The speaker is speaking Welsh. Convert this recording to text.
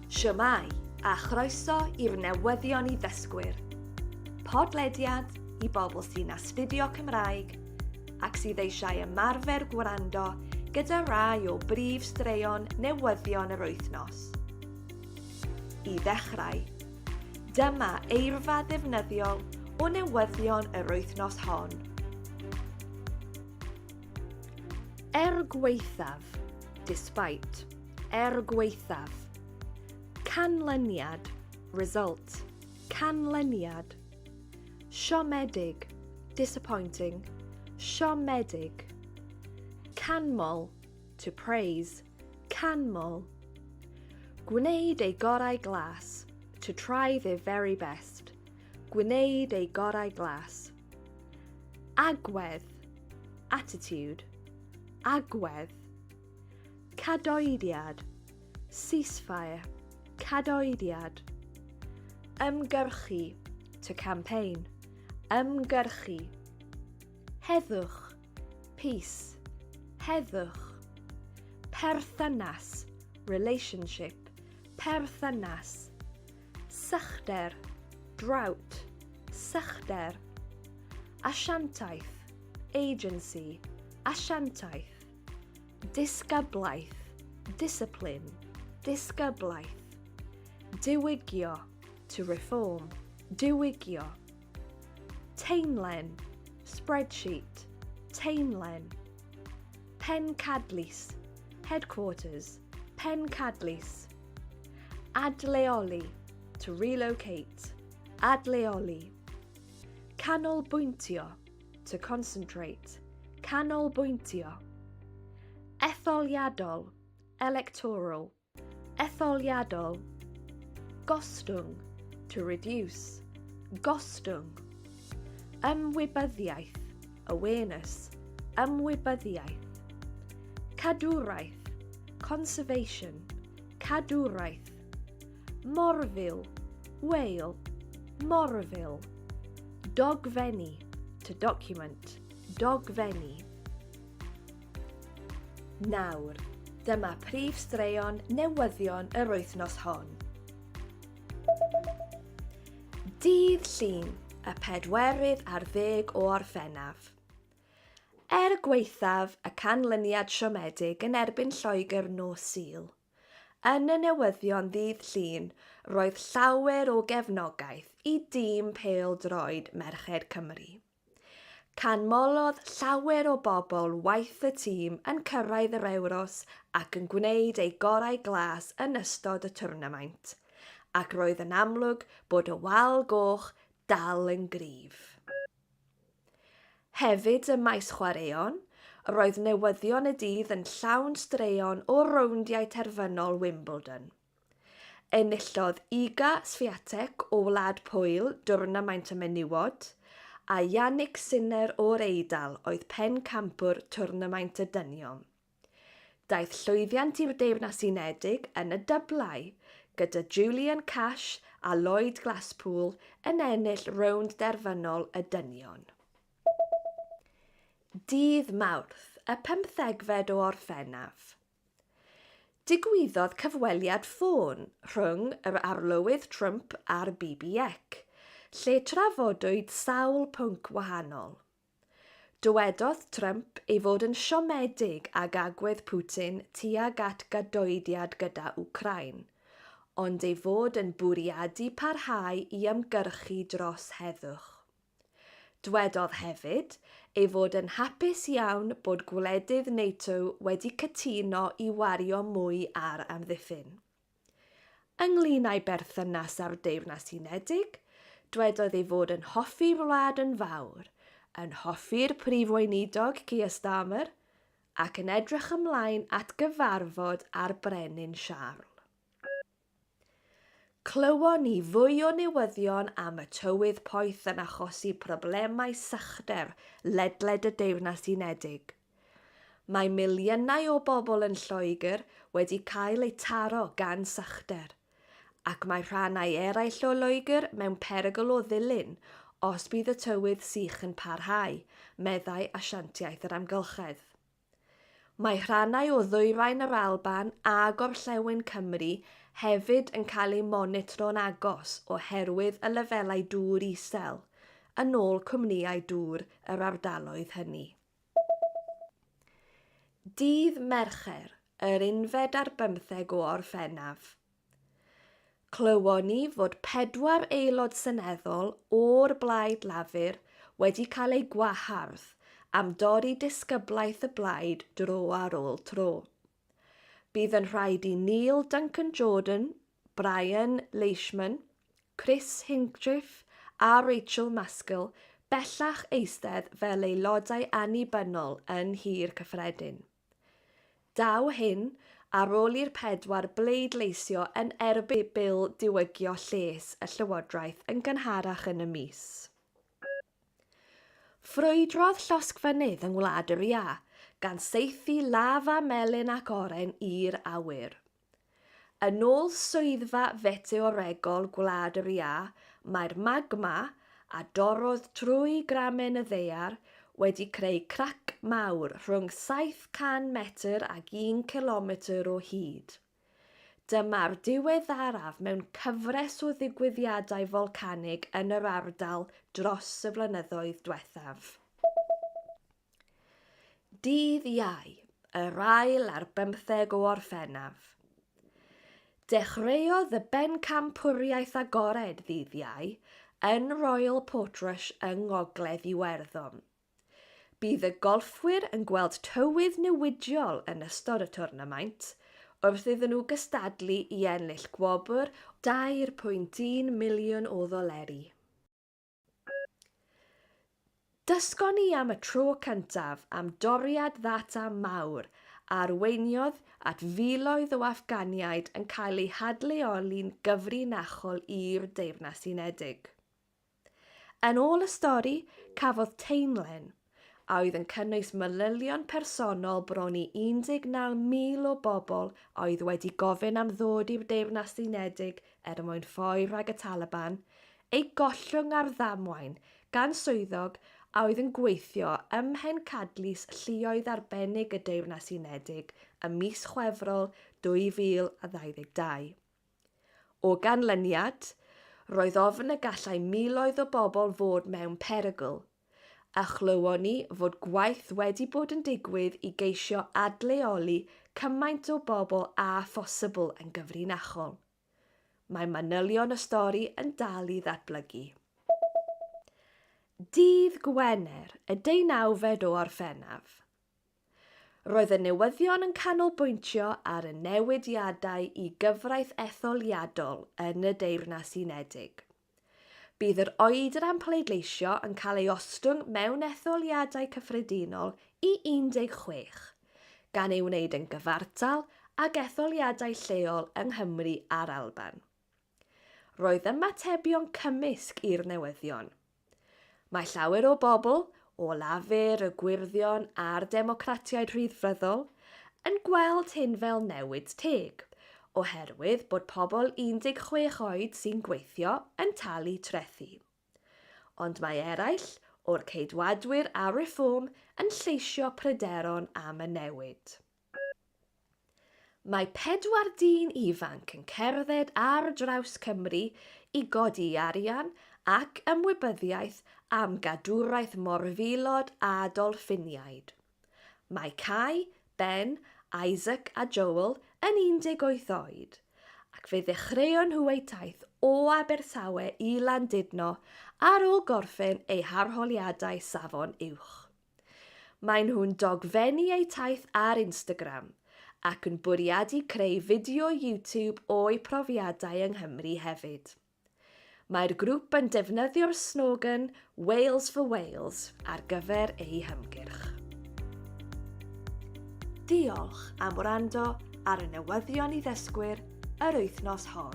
Siwmai a chroeso i'r Newyddion i ddysgwyr. Podlediad i bobl sy'n astudio Cymraeg ac sydd eisiau ymarfer gwrando gyda rai o brif straeon newyddion yr wythnos. I ddechrau, dyma eirfa ddefnyddiol o newyddion yr wythnos hon. Gwaethaf, despite, gwaethaf. Canlyniad, result, canlyniad. Siomedig, disappointing, siomedig. Canmol, to praise, canmol. Gnwneud ei gorau glas, to try their very best, gnwneud ei gorau glas. Agwedd, attitude, agwedd. Cadoediad, ceasefire, cadoediad. Ymgyrchu, to campaign, ymgyrchu. Heddwch, peace, heddwch. Perthynas, relationship, perthynas. Sychder, drought, sychder. Asiantaeth, agency, asiantaeth. Disgyblaeth, discipline, disgyblaeth. Diwygio, to reform, diwygio. Taenlen, spreadsheet, taenlen. Pencadlys, headquarters, pencadlys. Adleoli, to relocate, adleoli. Canolbwyntio, to concentrate, canolbwyntio. Etholiadol, electoral, etholiadol. Gostwng, to reduce, gostwng. Ymwybyddiaeth, awareness, ymwybyddiaeth. Cadwraeth, conservation, cadwraeth. Morfil, whale, morfil. Dogfenni, to document, dogfenni. Nawr, dyma prif straeon newyddion yr wythnos hon. Dydd Llun, y 14 o Gorffennaf. Gwaethaf y canlyniad siomedig yn erbyn Lloegr nos Sul. Yn y newyddion ddydd Llun, roedd llawer o gefnogaeth i dîm pêl-droed Merched Cymru. Canmolodd llawer o bobl waith y tîm yn cyrraedd yr Ewros ac yn gwneud ei gorau glas yn ystod y twrnamaint, ac roedd yn amlwg bod y wal goch dal yn gryf. Hefyd ym maes chwaraeon, roedd newyddion y dydd yn llawn straeon o rowndiau terfynol Wimbledon. Enillodd Iga Swiatek o Wlad Pwyl dwrnamaint y menywod, a Yannick Sinner o'r Eidal oedd pencampwr twrnamaint y dynion. Daeth llwyddiant i'r Deyrnas Unedig yn y dyblau, gyda Julian Cash a Lloyd Glasspool yn ennill rownd derfynol y dynion. Dydd Mawrth, y 15 o Gorffennaf. Digwyddodd cyfweliad ffôn rhwng yr arlywydd Trump a'r BBEC, lle trafodwyd sawl pwnc wahanol. Dywedodd Trump ei fod yn siomedig ag agwedd Putin tuag at gadoediad gyda Wcrain, ond ei fod yn bwriadu parhau i ymgyrchu dros heddwch. Dywedodd hefyd ei fod yn hapus iawn bod gwledydd NATO wedi cytuno i wario mwy ar amddiffyn. Ynglŷn â'i berthynas â'r Deyrnas Unedig, dywedodd ei fod yn hoffi'r wlad yn fawr, yn hoffi'r prif weinidog Keir Starmer, ac yn edrych ymlaen at gyfarfod ar brenin Charles. Clywon ni fwy o newyddion am y tywydd poeth yn achosi problemau sychder ledled y Deyrnas Unedig. Mae miliynau o bobl yn Lloegr wedi cael eu taro gan sychder, ac mae rhannau eraill o Loegr mewn perygl o ddilyn os bydd y tywydd sych yn parhau, meddai asiantaeth yr amgylchedd. Mae rhannau o ddwyrain yr Alban a Gorllewin Cymru hefyd yn cael eu monitro'n agos oherwydd y lefelau dŵr isel, yn ôl cwmnïau dŵr yr ardaloedd hynny. Dydd Mercher, yr 15 o Orffennaf. Clywon ni fod 4 aelod seneddol o'r Blaid Lafur wedi cael ei gwahardd am dorri disgyblaeth y blaid dro ar ôl tro. Bydd yn rhaid i Neil Duncan Jordan, Brian Leishman, Chris Hinchliffe a Rachel Maskell bellach eistedd fel aelodau annibynnol yn hir cyffredin. Daw hyn ar ôl i'r 4 bleidleisio yn erbyn bil diwygio lles y Llywodraeth yn gynharach yn y mis. Ffrwydrodd llosgfynydd yng Ngwlad yr Ia, gan saethu lafa melyn ac oren i'r awyr. Yn ôl swyddfa feteoregol Gwlad yr Ia, mae'r magma a dorrodd trwy gramen y ddaear wedi creu crac mawr rhwng 700 metr ac 1 kilometr o hyd. Dyma'r diweddaraf mewn cyfres o ddigwyddiadau folcanig yn yr ardal dros y flynyddoedd diwethaf. Dydd Iau, yr ail ar 15 o Orffennaf. Dechreuodd y bencampwriaeth agored ddydd Iau yn Royal Portrush yng Ngogledd Iwerddon. Bydd y golffwyr yn gweld tywydd newidiol yn ystod y twrnamaint, wrth iddyn nhw gystadlu i ennill gwobr 2.1 miliwn o ddoleri. Dysgon ni am y tro cyntaf am doriad ddata mawr a arweiniodd at filoedd o Affganiaid yn cael eu hadleoli'n gyfrinachol i'r Deyrnas Unedig. Yn ôl y stori, cafodd taenlen, a oedd yn cynnwys manylion personol bron i 19,000 o bobl oedd wedi gofyn am ddod i'r Deyrnas Unedig mwyn ffoi rhag y Taliban, ei gollwng ar ddamwain gan swyddog a oedd yn gweithio ym pencadlys lluoedd arbennig y Deyrnas Unedig ym mis Chwefror 2022. O ganlyniad, roedd ofn y gallai miloedd o bobl fod mewn perygl, a chlywon ni fod gwaith wedi bod yn digwydd i geisio adleoli cymaint o bobl a phosibl yn gyfrinachol. Mae manylion y stori yn dal i ddatblygu. Dydd Gwener, y 19 o Orffennaf. Roedd y newyddion yn canolbwyntio ar y newidiadau i gyfraith etholiadol yn y Deyrnas Unedig. Bydd yr oedran pleidleisio yn cael ei ostwng mewn etholiadau cyffredinol i 16, gan ei wneud yn gyfartal ag etholiadau lleol yng Nghymru a'r Alban. Roedd ymatebion cymysg i'r newyddion. Mae llawer o bobl, o lafur y gwiryddion a'r democratiaid rhyddfryddol, yn gweld hyn fel newid teg, oherwydd bod pobl 16 oed sy'n gweithio yn talu trethu. Ond mae eraill o'r ceidwadwyr a Reform yn lleisio pryderon am y newid. Mae 4 dyn ifanc yn cerdded ar draws Cymru i godi arian ac ymwybyddiaeth am gadwraeth morfilod a dolffiniaid. Mae Cai, Ben, Isaac a Joel yn 18 oed, ac fe ddechreuon nhw eu taith o Abertawe i Llandudno ar ôl gorffen eu harholiadau safon uwch. Mae nhw'n dogfennu eu taith ar Instagram ac yn bwriadu creu fideo YouTube o'i profiadau yng Nghymru hefyd. Mae'r grŵp yn defnyddio'r slogan Wales for Wales ar gyfer eu hymgyrch. Diolch am wrando ar y newyddion i ddysgwyr yr wythnos hon.